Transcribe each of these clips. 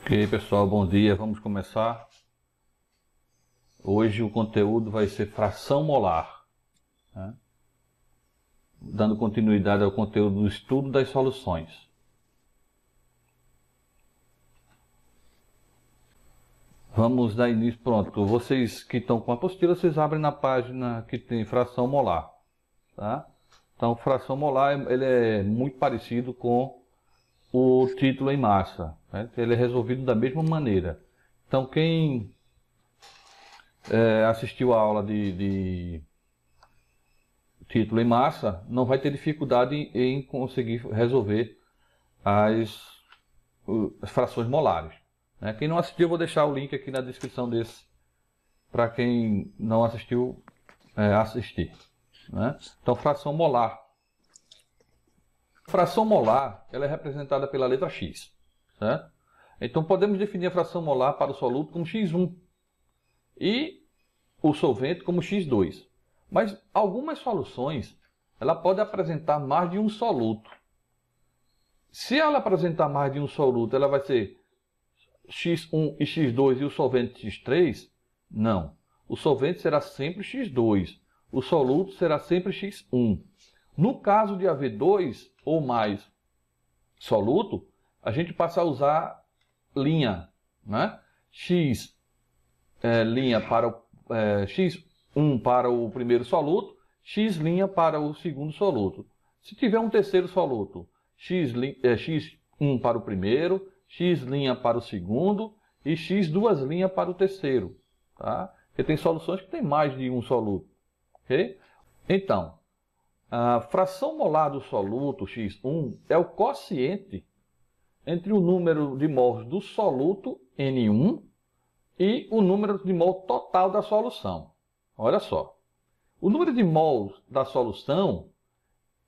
Ok, pessoal, bom dia. Vamos começar. Hoje o conteúdo vai ser fração molar, né? Dando continuidade ao conteúdo do estudo das soluções. Vamos dar início. Pronto, vocês que estão com a apostila, vocês abrem na página que tem fração molar, tá? Então, fração molar ele é muito parecido com o título em massa, né? Ele é resolvido da mesma maneira. Então, quem assistiu a aula de título em massa não vai ter dificuldade em conseguir resolver as frações molares, né? Quem não assistiu, eu vou deixar o link aqui na descrição desse para quem não assistiu assistir, né? Então, fração molar. Fração molar ela é representada pela letra x, certo? Então podemos definir a fração molar para o soluto como x1 e o solvente como x2. Mas algumas soluções ela pode apresentar mais de um soluto. Se ela apresentar mais de um soluto, ela vai ser x1 e x2 e o solvente x3? Não. O solvente será sempre x2. O soluto será sempre x1. No caso de haver dois ou mais soluto, a gente passa a usar linha, né? X linha para o x1 para o primeiro soluto, x' para o segundo soluto. Se tiver um terceiro soluto, x1 para o primeiro, x' para o segundo e x duas linhas para o terceiro, tá? Porque tem soluções que tem mais de um soluto, ok? Então, a fração molar do soluto x1 é o quociente entre o número de mols do soluto N1 e o número de mol total da solução. Olha só. O número de mols da solução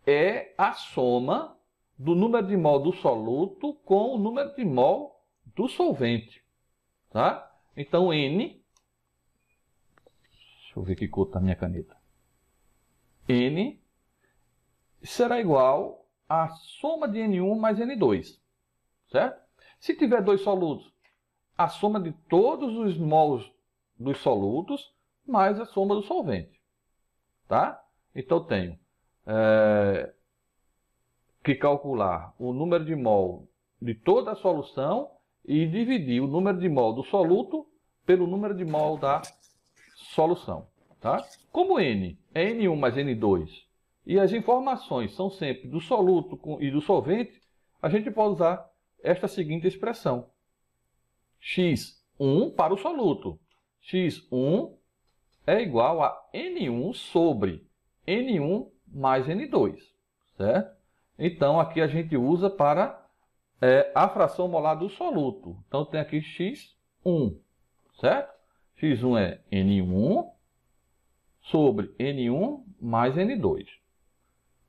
é a soma do número de mol do soluto com o número de mol do solvente, tá? Então, N... Deixa eu ver que cor está a minha caneta. N será igual à soma de N1 mais N2, certo? Se tiver dois solutos, a soma de todos os mols dos solutos mais a soma do solvente, tá? Então, tenho que calcular o número de mol de toda a solução e dividir o número de mol do soluto pelo número de mol da solução, tá? Como N é N1 mais N2 e as informações são sempre do soluto e do solvente, a gente pode usar esta seguinte expressão. x1 para o soluto. x1 é igual a N1 sobre N1 mais N2, certo? Então, aqui a gente usa para a fração molar do soluto. Então, tem aqui x1, certo? x1 é N1 sobre N1 mais N2.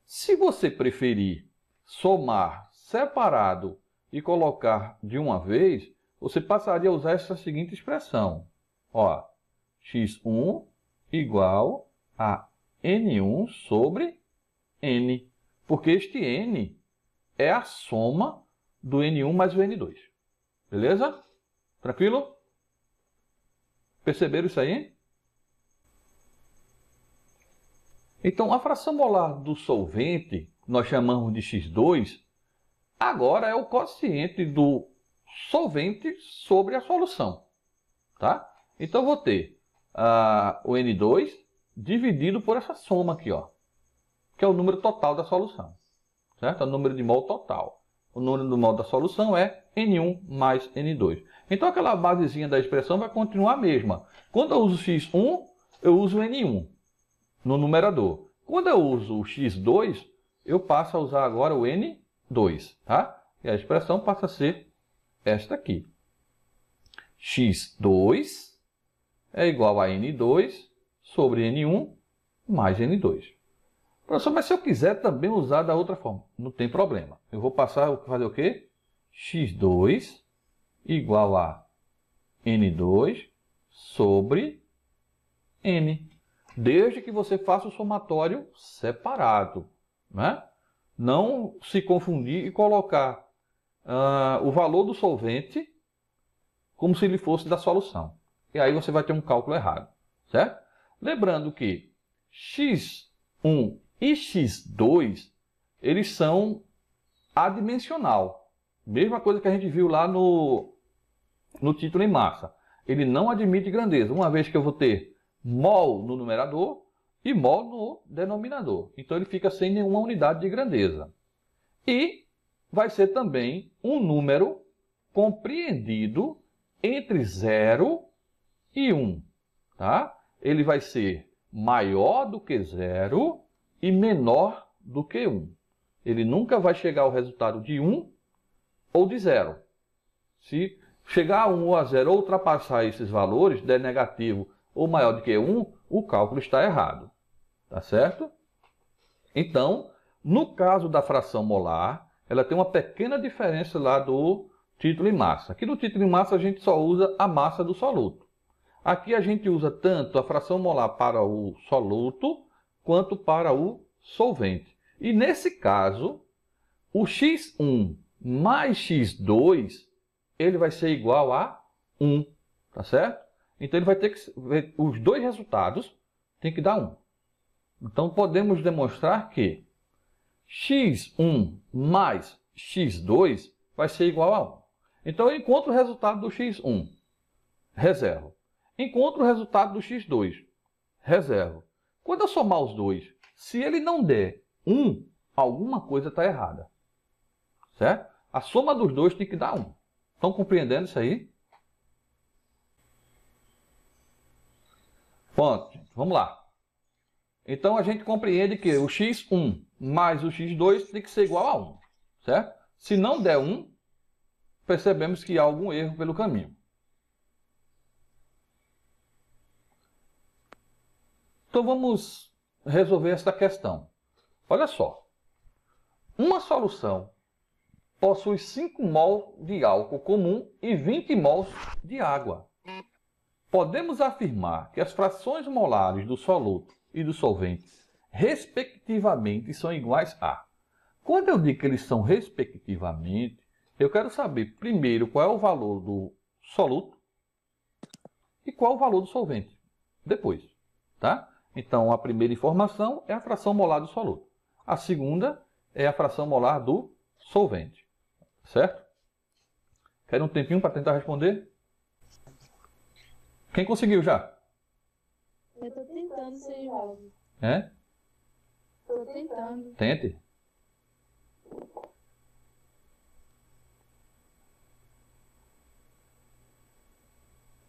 Se você preferir somar separado e colocar de uma vez, você passaria a usar essa seguinte expressão. Ó, x1 igual a N1 sobre N. Porque este N é a soma do N1 mais o N2. Beleza? Tranquilo? Perceberam isso aí? Então, a fração molar do solvente, nós chamamos de x2, agora é o quociente do solvente sobre a solução, tá? Então, eu vou ter o N2 dividido por essa soma aqui, ó, que é o número total da solução, certo? É o número de mol total. O número de mol da solução é N1 mais N2. Então, aquela basezinha da expressão vai continuar a mesma. Quando eu uso x1, eu uso N1 no numerador. Quando eu uso o x2, eu passo a usar agora o N2, tá? E a expressão passa a ser esta aqui. x2 é igual a N2 sobre N1 mais N2. Professor, mas se eu quiser também usar da outra forma, não tem problema. Eu vou passar a fazer o quê? x2 igual a N2 sobre N. Desde que você faça o somatório separado, né? Não se confundir e colocar o valor do solvente como se ele fosse da solução. E aí você vai ter um cálculo errado, certo? Lembrando que x1 e x2, eles são adimensional. Mesma coisa que a gente viu lá no título em massa. Ele não admite grandeza, uma vez que eu vou ter mol no numerador e mol no denominador. Então ele fica sem nenhuma unidade de grandeza. E vai ser também um número compreendido entre 0 e 1. Tá? Ele vai ser maior do que 0 e menor do que 1. Ele nunca vai chegar ao resultado de 1 ou de 0. Se chegar a 1 ou a 0 ou ultrapassar esses valores, der negativo ou maior do que 1, o cálculo está errado. Tá certo? Então, no caso da fração molar, ela tem uma pequena diferença lá do título em massa. Aqui no título em massa a gente só usa a massa do soluto. Aqui a gente usa tanto a fração molar para o soluto quanto para o solvente. E nesse caso, o x1 mais x2, ele vai ser igual a 1, tá certo? Então ele vai ter que, os dois resultados tem que dar 1. Então podemos demonstrar que x1 mais x2 vai ser igual a 1. Então eu encontro o resultado do x1, reservo. Encontro o resultado do x2, reservo. Quando eu somar os dois, se ele não der 1, alguma coisa está errada. Certo? A soma dos dois tem que dar 1. Estão compreendendo isso aí? Pronto, vamos lá. Então a gente compreende que o x1 mais o x2 tem que ser igual a 1. Certo? Se não der 1, percebemos que há algum erro pelo caminho. Então vamos resolver esta questão. Olha só. Uma solução possui 5 mol de álcool comum e 20 mols de água. Podemos afirmar que as frações molares do soluto e do solvente, respectivamente, são iguais a... Quando eu digo que eles são respectivamente, eu quero saber primeiro qual é o valor do soluto e qual é o valor do solvente. Depois, tá? Então, a primeira informação é a fração molar do soluto. A segunda é a fração molar do solvente. Certo? Quer um tempinho para tentar responder? Quem conseguiu já? Eu tô tentando ser jovem. É? Tô tentando. Tente.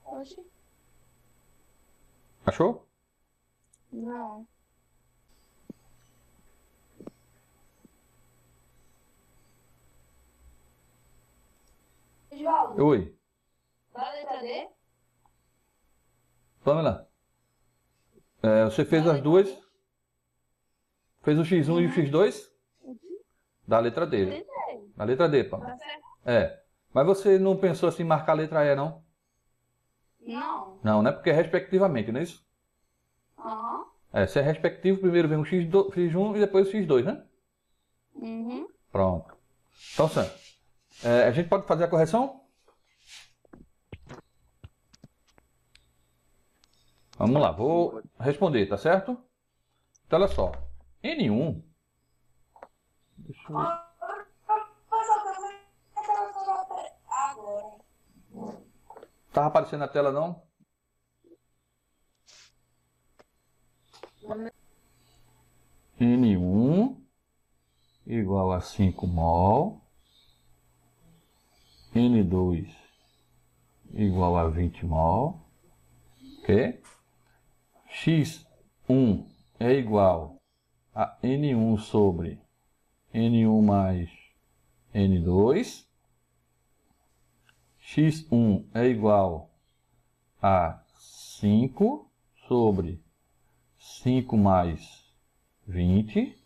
Oxi. Achou? Não. João, Oi. da letra D? Pamela. Você fez as duas? Fez o x1 e o x2? Da letra D. Tentei. Da letra D, Pamela. Tá certo? É. Mas você não pensou assim em marcar a letra E, não? Não. Não, né? Porque é respectivamente, não é isso? Aham. Se é respectivo, primeiro vem o x1 e depois o x2, né? Uhum. Pronto. Então, Sam, a gente pode fazer a correção? Vamos lá, vou responder, tá certo? Então, olha só. N1. Deixa eu... Agora. Tava aparecendo na tela, não? N1 igual a 5 mol. N2 igual a 20 mol. Ok? X1 é igual a N1 sobre N1 mais N2. X1 é igual a 5 sobre 5 mais 20.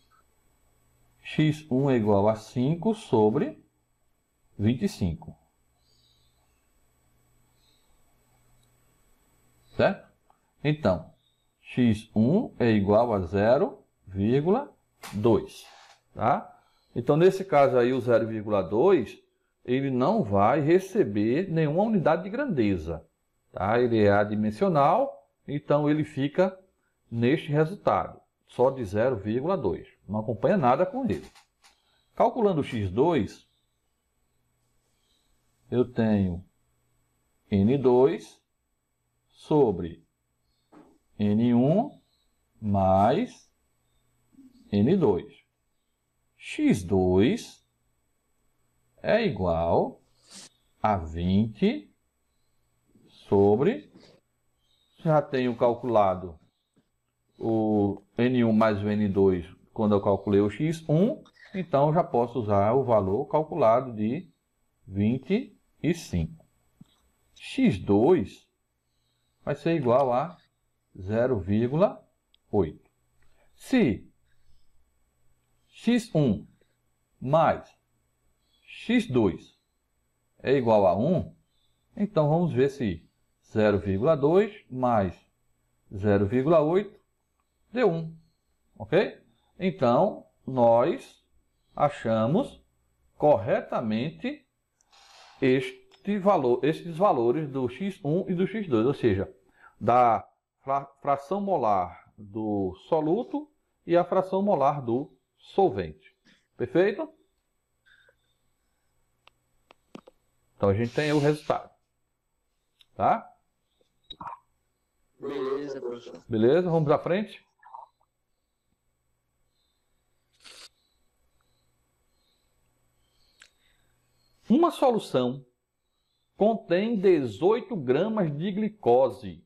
X1 é igual a 5 sobre 25. Certo? Então, x1 é igual a 0,2. Tá? Então, nesse caso aí, o 0,2 ele não vai receber nenhuma unidade de grandeza. Tá? Ele é adimensional, então ele fica neste resultado, só de 0,2. Não acompanha nada com ele. Calculando o x2, eu tenho n2 sobre n1 mais n2. x2 é igual a 20 sobre, já tenho calculado o n1 mais o n2 quando eu calculei o x1, então já posso usar o valor calculado de 25. x2 vai ser igual a 0,8. Se x1 mais x2 é igual a 1, então vamos ver se 0,2 mais 0,8 deu 1. Ok? Então, nós achamos corretamente estes valores do x1 e do x2, ou seja, da fração molar do soluto e a fração molar do solvente. Perfeito? Então a gente tem o resultado. Tá? Beleza, professor. Beleza? Vamos à frente? Uma solução contém 18 gramas de glicose,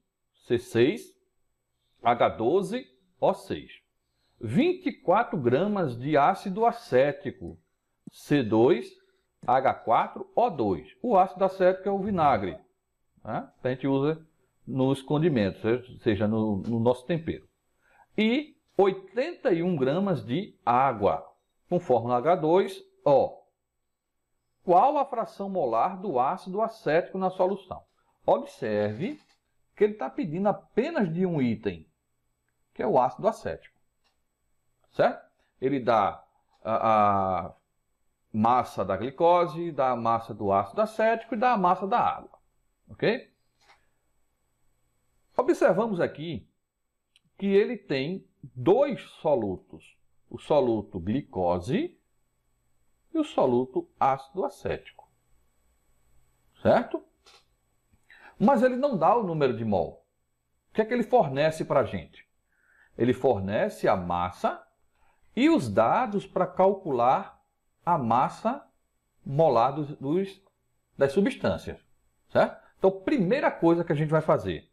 C6, H12O6, 24 gramas de ácido acético, C2, H4O2. O ácido acético é o vinagre, né? A gente usa nos condimentos, seja no nosso tempero. E 81 gramas de água, com fórmula H2O. Qual a fração molar do ácido acético na solução? Observe que ele está pedindo apenas de um item, que é o ácido acético. Certo? Ele dá a massa da glicose, dá a massa do ácido acético e dá a massa da água. Ok? Observamos aqui que ele tem dois solutos. O soluto glicose e o soluto ácido acético. Certo? Mas ele não dá o número de mol. O que é que ele fornece para a gente? Ele fornece a massa e os dados para calcular a massa molar das substâncias. Certo? Então, primeira coisa que a gente vai fazer,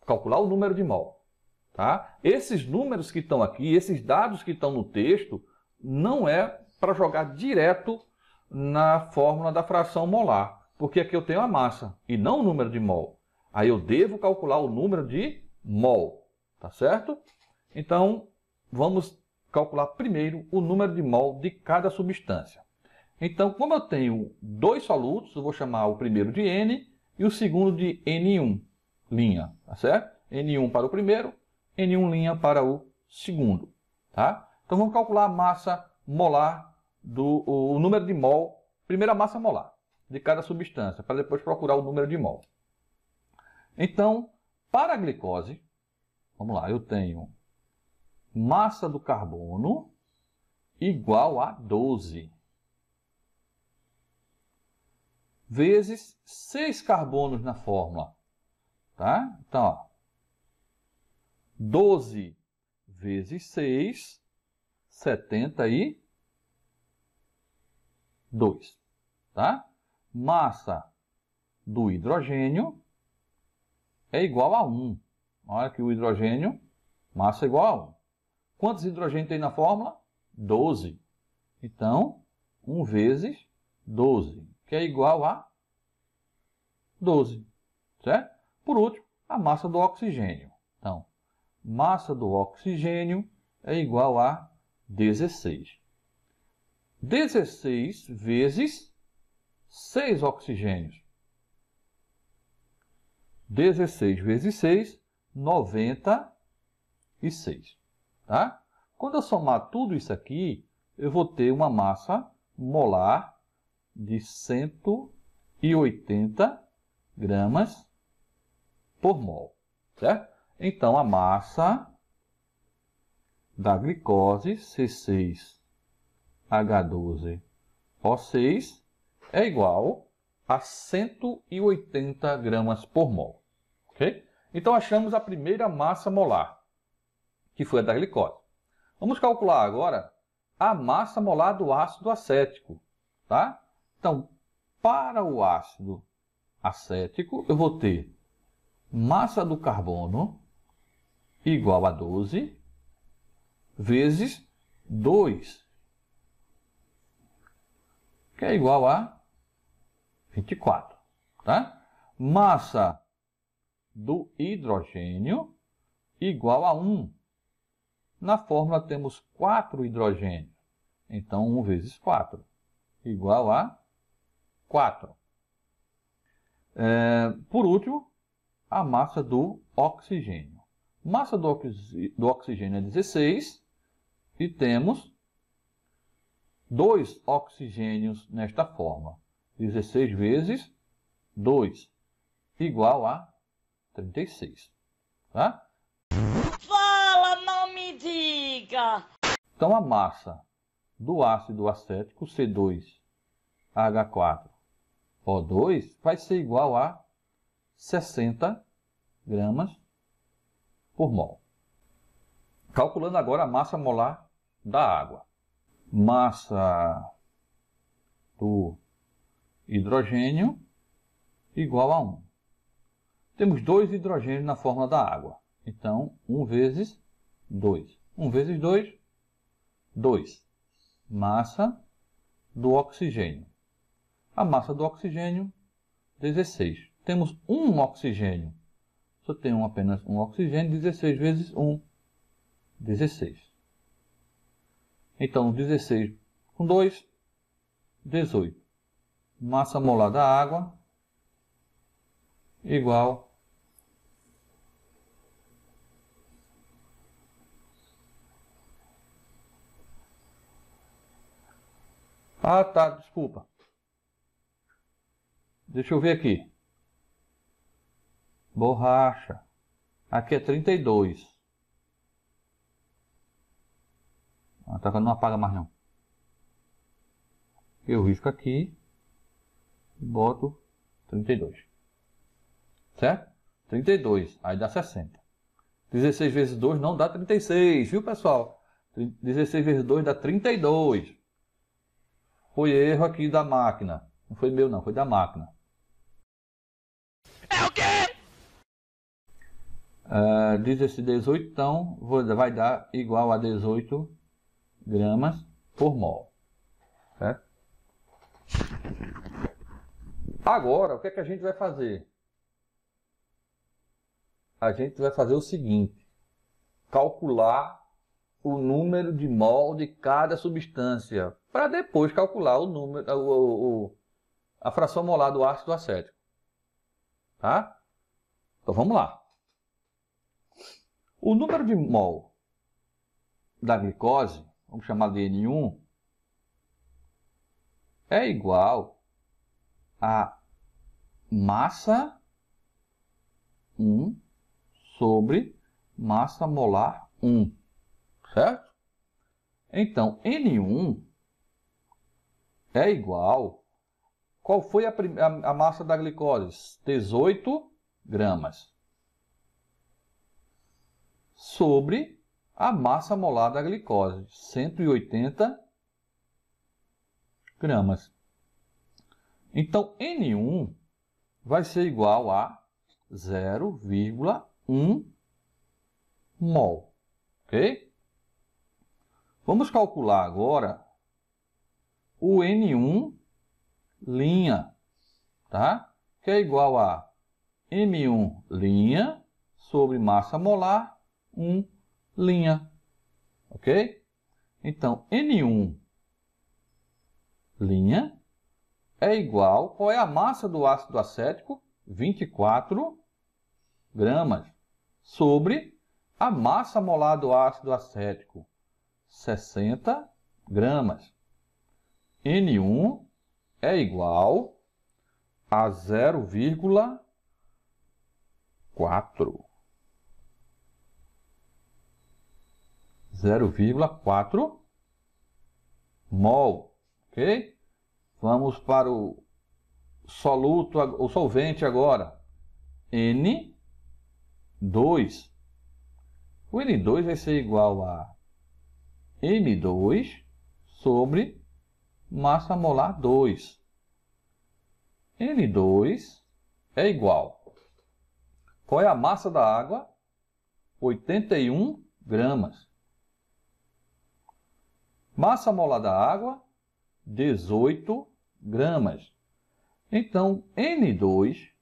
calcular o número de mol. Tá? Esses números que estão aqui, esses dados que estão no texto, não é para jogar direto na fórmula da fração molar, porque aqui eu tenho a massa e não o número de mol. Aí eu devo calcular o número de mol, tá certo? Então, vamos calcular primeiro o número de mol de cada substância. Então, como eu tenho dois solutos, eu vou chamar o primeiro de N e o segundo de N1 linha, tá certo? N1 para o primeiro, N1 linha para o segundo, tá? Então, vamos calcular a massa molar, o número de mol, primeira massa molar de cada substância, para depois procurar o número de mol. Então, para a glicose, vamos lá, eu tenho massa do carbono igual a 12 vezes 6 carbonos na fórmula. Tá? Então, ó, 12 vezes 6, 72. Tá? Massa do hidrogênio é igual a 1. Olha que o hidrogênio, massa igual a 1. Quantos hidrogênios tem na fórmula? 12. Então, 1 vezes 12, que é igual a 12. Certo? Por último, a massa do oxigênio. Então, massa do oxigênio é igual a 16. 16 vezes 6 oxigênios. 16 vezes 6, 96. Tá? Quando eu somar tudo isso aqui, eu vou ter uma massa molar de 180 gramas por mol, certo? Então, a massa da glicose C6H12O6 é igual a 180 gramas por mol, ok? Então, achamos a primeira massa molar, que foi a da glicose. Vamos calcular agora a massa molar do ácido acético, tá? Então, para o ácido acético, eu vou ter massa do carbono igual a 12 vezes 2, que é igual a 24, tá? Massa do hidrogênio igual a 1. Na fórmula temos 4 hidrogênios, então 1 vezes 4 igual a 4. Por último, a massa do oxigênio. Massa do oxigênio é 16 e temos 2 oxigênios nesta forma. 16 vezes 2 igual a 36. Tá? Fala, não me diga! Então, a massa do ácido acético, C2H4O2, vai ser igual a 60 gramas por mol. Calculando agora a massa molar da água. Massa do hidrogênio igual a 1. Temos 2 hidrogênios na fórmula da água. Então, 1 vezes 2. 1 vezes 2, 2. Massa do oxigênio. A massa do oxigênio, 16. Temos um oxigênio. Só tenho apenas um oxigênio, 16 vezes 1, 16. Então, 16 com 2, 18. Massa molar da água igual a... desculpa. Deixa eu ver aqui. Borracha. Aqui é 32. Tá, não apaga mais não. Eu risco aqui e boto 32. Certo? 32. Aí dá 60. 16 vezes 2 não dá 36, viu, pessoal? 16 vezes 2 dá 32. Foi erro aqui da máquina. Não foi meu não, foi da máquina. É o quê? 18, então, vai dar igual a 18 gramas por mol. Certo? Agora, o que é que a gente vai fazer? A gente vai fazer o seguinte. Calcular o número de mol de cada substância. Para depois calcular o número, a fração molar do ácido acético. Tá? Então vamos lá. O número de mol da glicose, vamos chamar de N1, é igual a massa 1 sobre massa molar 1, certo? Então, N1 é igual... Qual foi a massa da glicose? 18 gramas. Sobre a massa molar da glicose, 180 gramas. Então, N1 vai ser igual a 0,1 mol. Ok? Vamos calcular agora o N1 linha, tá? Que é igual a M1 linha sobre massa molar 1 linha. Ok? Então, N1 linha é igual... Qual é a massa do ácido acético? 24 gramas. Sobre a massa molar do ácido acético, 60 gramas. N1 é igual a 0,4. 0,4 mol, ok? Vamos para o soluto, o solvente agora. N2. O N2 vai ser igual a M2 sobre massa molar 2. N2 é igual. Qual é a massa da água? 81 gramas. Massa molar da água, 18 gramas. Então, N2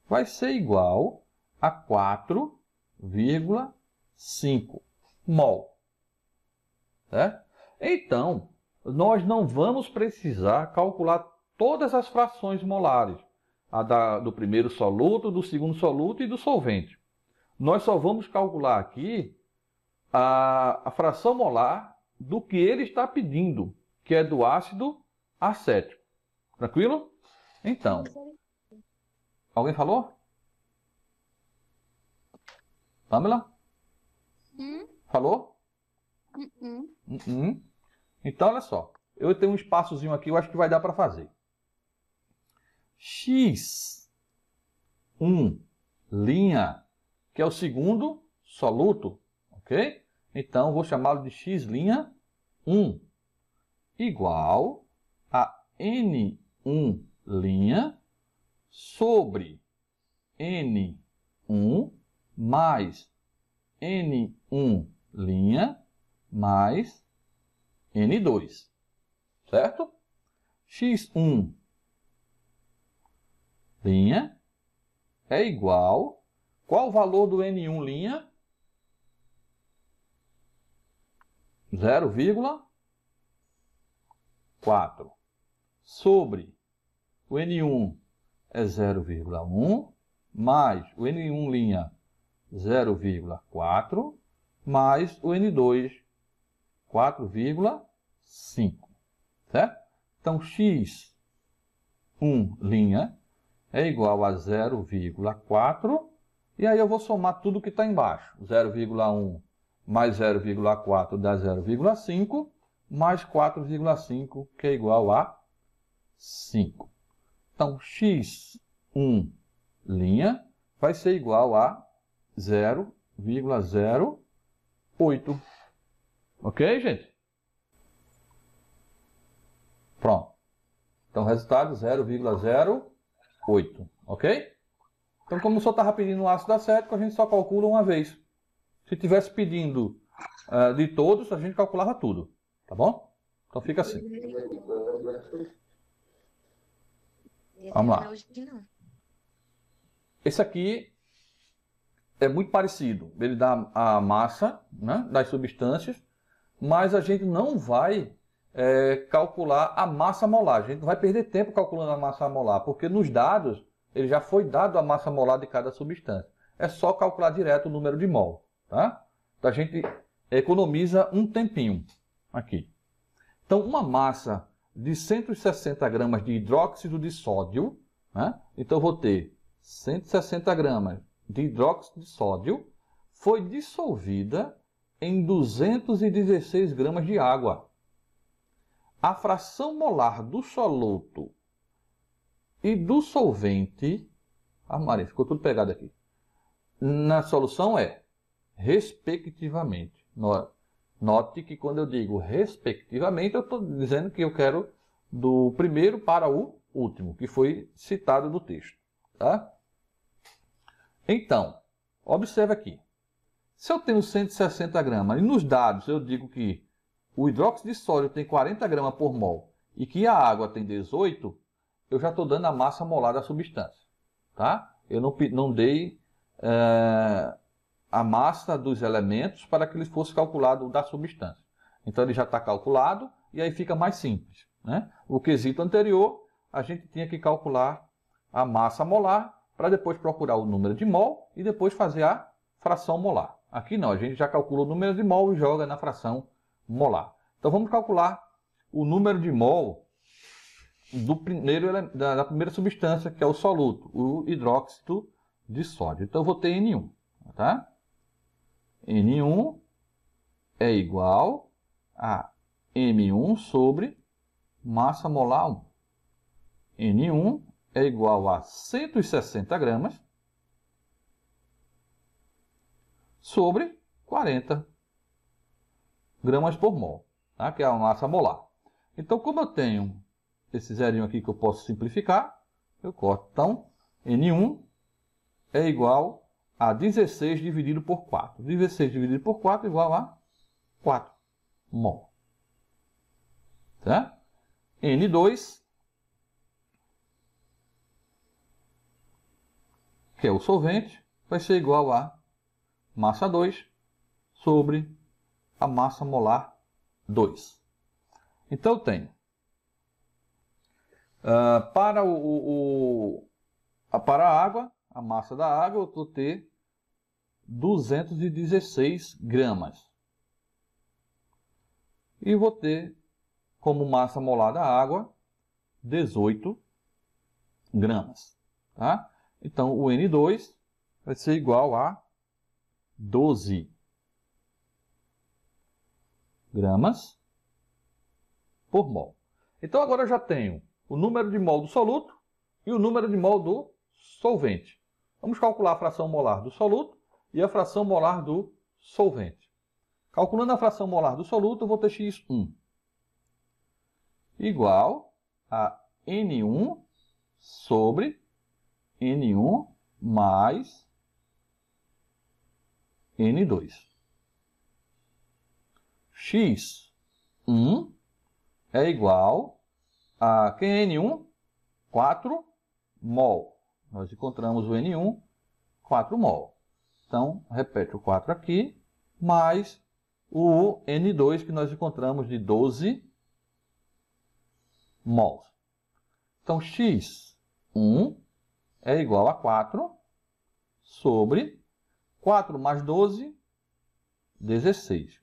vai ser igual a 4,5 mol. Certo? Então, nós não vamos precisar calcular todas as frações molares. Do primeiro soluto, do segundo soluto e do solvente. Nós só vamos calcular aqui a fração molar do que ele está pedindo, que é do ácido acético. Tranquilo? Então, alguém falou? Pamela? Falou? Então, olha só. Eu tenho um espaçozinho aqui, eu acho que vai dar para fazer. X1', que é o segundo soluto, ok? Então, vou chamá-lo de X'1 igual a N1' sobre N1 mais N1' mais N2, certo? X1' é igual, qual o valor do N1'? 0,4 sobre o N1 é 0,1 mais o N1' 0,4 mais o N2 4,5, certo? Então x1' é igual a 0,4 e aí eu vou somar tudo que está embaixo. 0,1 mais 0,4 dá 0,5 mais 4,5 que é igual a 5. Então x1' vai ser igual a 0,08. Ok, gente? Pronto. Então, resultado 0,08. Ok? Então, como o senhor estava pedindo um ácido acético, a gente só calcula uma vez. Se tivesse pedindo de todos, a gente calculava tudo. Tá bom? Então, fica assim. Vamos lá. Esse aqui é muito parecido. Ele dá a massa, né, das substâncias, mas a gente não vai calcular a massa molar. A gente não vai perder tempo calculando a massa molar, porque nos dados ele já foi dado a massa molar de cada substância. É só calcular direto o número de mol. Tá? Então a gente economiza um tempinho aqui. Então uma massa de 160 gramas de hidróxido de sódio, né? Então eu vou ter 160 gramas de hidróxido de sódio, foi dissolvida em 216 gramas de água. A fração molar do soluto e do solvente, Maria, ficou tudo pegado aqui, na solução é respectivamente. Note que quando eu digo respectivamente, eu estou dizendo que eu quero do primeiro para o último, que foi citado no texto. Tá? Então, observe aqui. Se eu tenho 160 gramas, e nos dados eu digo que o hidróxido de sódio tem 40 gramas por mol e que a água tem 18, eu já estou dando a massa molar da substância. Tá? Eu não dei a massa dos elementos para que ele fosse calculado da substância. Então ele já está calculado e aí fica mais simples. Né? O quesito anterior, a gente tinha que calcular a massa molar para depois procurar o número de mol e depois fazer a fração molar. Aqui não, a gente já calcula o número de mol e joga na fração molar. Então vamos calcular o número de mol do primeiro, da primeira substância, que é o soluto, o hidróxido de sódio. Então, eu vou ter N1, tá? N1 é igual a M1 sobre massa molar 1. N1 é igual a 160 gramas sobre 40 gramas por mol, tá? Que é a massa molar. Então, como eu tenho esse zerinho aqui que eu posso simplificar, eu corto. Então, N1 é igual a 16 dividido por 4. 16 dividido por 4 é igual a 4 mol. Tá? N2, que é o solvente, vai ser igual a massa 2 sobre a massa molar 2. Então, eu tenho para a água, a massa da água, eu vou ter 216 gramas. E vou ter como massa molar da água 18 gramas. Tá? Então, o N2 vai ser igual a 12 gramas por mol. Então, agora eu já tenho o número de mol do soluto e o número de mol do solvente. Vamos calcular a fração molar do soluto e a fração molar do solvente. Calculando a fração molar do soluto, eu vou ter X1 igual a N1 sobre N1 mais N2. X1 é igual a, quem é N1? 4 mol. Nós encontramos o N1, 4 mol. Então, repete o 4 aqui, mais o N2 que nós encontramos de 12 mols. Então, X1 é igual a 4 sobre 4 mais 12, 16.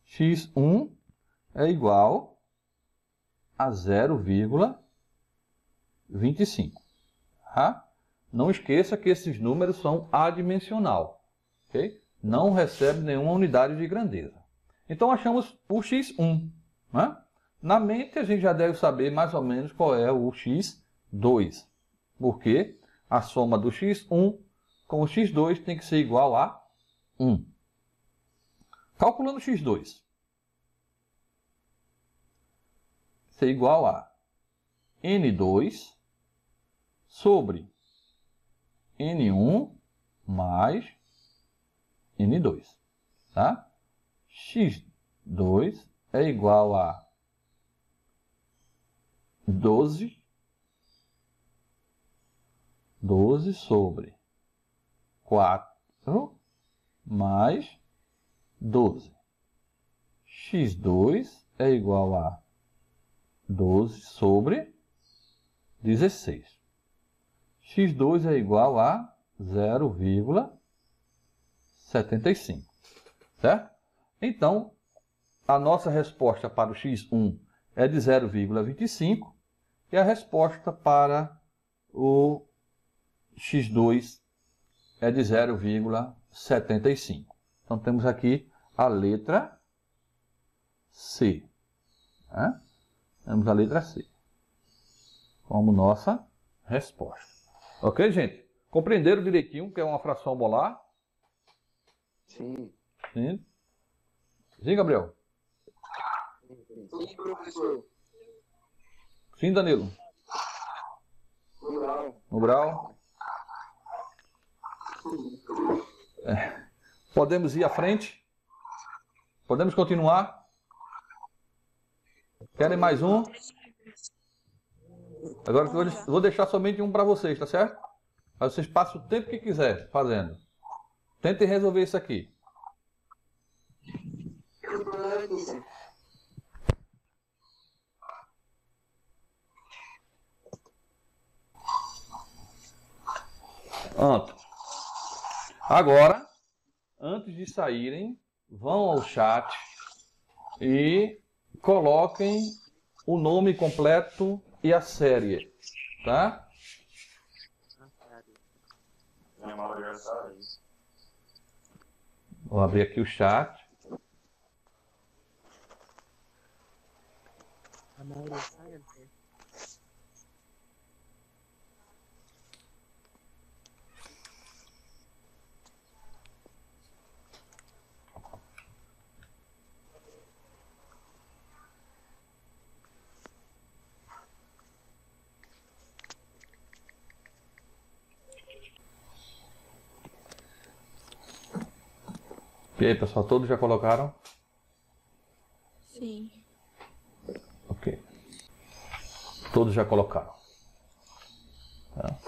X1 é igual a 0,25. Tá? Não esqueça que esses números são adimensional. Okay? Não recebe nenhuma unidade de grandeza. Então, achamos o X1. Né? Na mente, a gente já deve saber mais ou menos qual é o X2. Porque a soma do X1 com o X2 tem que ser igual a 1. Calculando o X2. Ser igual a N2 sobre N1 mais N2. Tá? X2 é igual a 12 sobre 4 mais 12. X2 é igual a 12 sobre 16. X2 é igual a 0,75. Certo? Então, a nossa resposta para o X1 é de 0,25 e a resposta para o X2 é de 0,75. Então, temos aqui a letra C. Né? Temos a letra C como nossa resposta. Ok, gente? Compreenderam direitinho o que é uma fração molar? Sim. Sim. Sim, Gabriel? Sim, professor. Sim, Danilo? Não. No grau? Podemos ir à frente? Podemos continuar? Querem mais um? Agora eu vou deixar somente um para vocês, tá certo? Mas vocês passam o tempo que quiser fazendo. Tentem resolver isso aqui. Agora, antes de saírem, vão ao chat e coloquem o nome completo e a série, tá? Vou abrir aqui o chat. E aí, pessoal, todos já colocaram? Sim. Ok. Todos já colocaram. Tá?